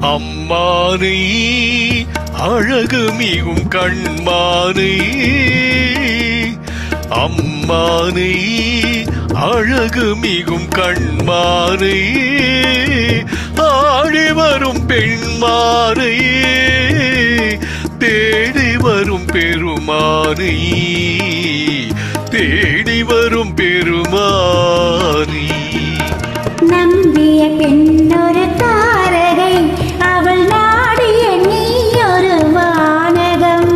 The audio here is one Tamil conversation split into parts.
அம்மானை அழகு மிகும் கண்மானை அம்மானை அழகு மிகும் கண்மானை ஆடி வரும் பெண்மானை தேடி வரும் பெருமானை தேடி வரும் பெருமானை நம்பிய பெண்ணொரு தாரகை அவள் நாடிய நீ ஒரு வானகம்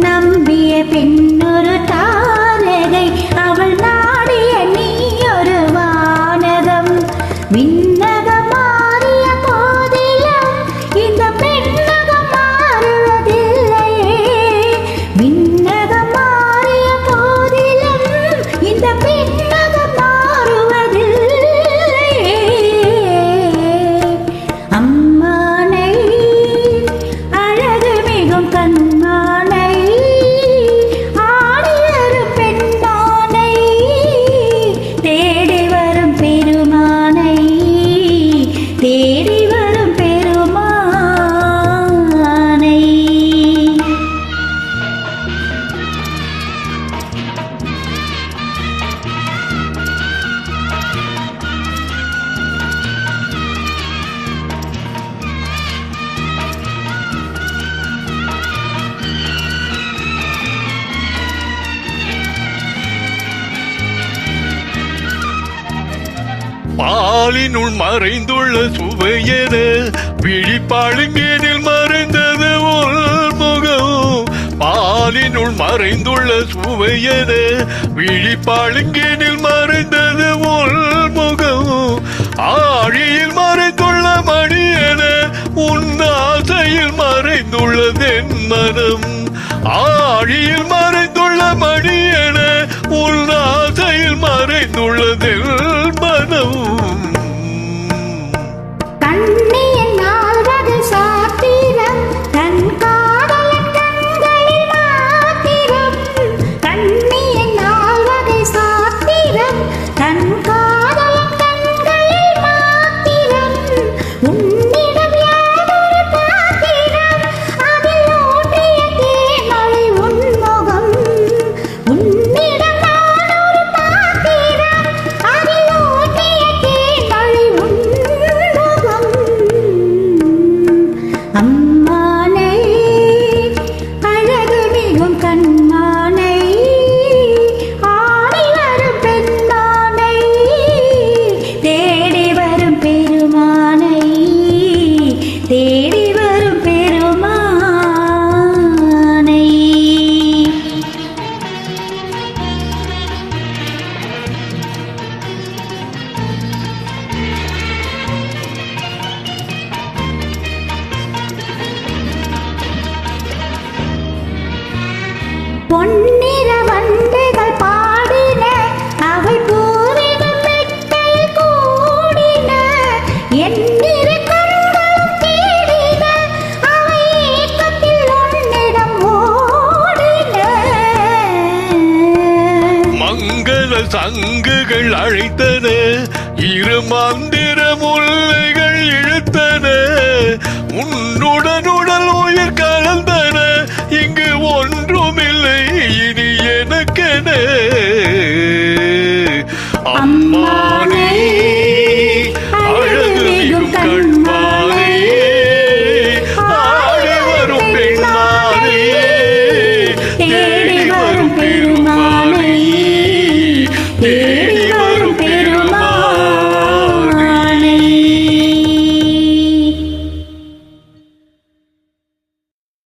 நம்பிய பெண்ணொரு தாரகை அவள் நாடிய நீ ஒரு வானகம் விண்ணகம் மாறிய போதிலும் இந்த பெண்ணகம் மாறுவதில்லையே விண்ணகம் மாறிய போதிலும் இந்த பெண்ணகம் மாறுவதில்லையே அம்மானை அழகு மிகும் கண்மானை ஆடியொரு பெண்மானை தேடி வரும் பெருமானை தேடி வரும் பெருமானை பாலினுள் மறைந்துள்ள சுவையென விழிப்பாளுங்கேனில் மறைந்தது உள்முகம் பாலினுள் மறைந்துள்ள சுவையென விழிப்பாளுங்கேனில் மறைந்தது உள்முகம் ஆழியில் மறைந்துள்ள மணியென உன் ஆசையில் மறைந்துள்ளதென் மனம் ஆழியில் மறைந்துள்ள மணியென உன் ஆசையில் மறைந்துள்ளதென் மனம் கண்ணியின் நால்வகை சாத்திரம் தன் காதலன் கண்களில் மாத்திரம் கண்ணியின் நால்வகை சாத்திரம் தன் காதலன் கண்களில் மாத்திரம் உன்னிடம் யாதொரு பாத்திரம் அதில் ஊட்டிய தேமழை உன்முகம் உன்னிடம் யாதொரு பாத்திரம் அதில் ஊட்டிய தேமழை உன்முகம் அம்மானை அழகு மிகும் கண்மானை ஆடி வரும் பெண்மானை தேடி வரும் பெருமானை தேடி வரும் பெருமானை பொன்னிற வண்டுகள் பாடின அவை பூவிடும் மெத்தையில் கூடின எண்ணிற கண்களும் தேடின அவை ஏக்கத்தில் உன்னிடம் ஓடின மங்கள சங்குகள் அழைத்தன இரு மந்திர முல்லைகள் இழுத்தன உன்னுடன் உடல் உயிர் கலந்தன இங்கு ஒன்றுமில்லை இனி எனக்கென அம்மானே அழகு மிகும் கண்மானே ஆடி வரும் பெண்மானே தேடி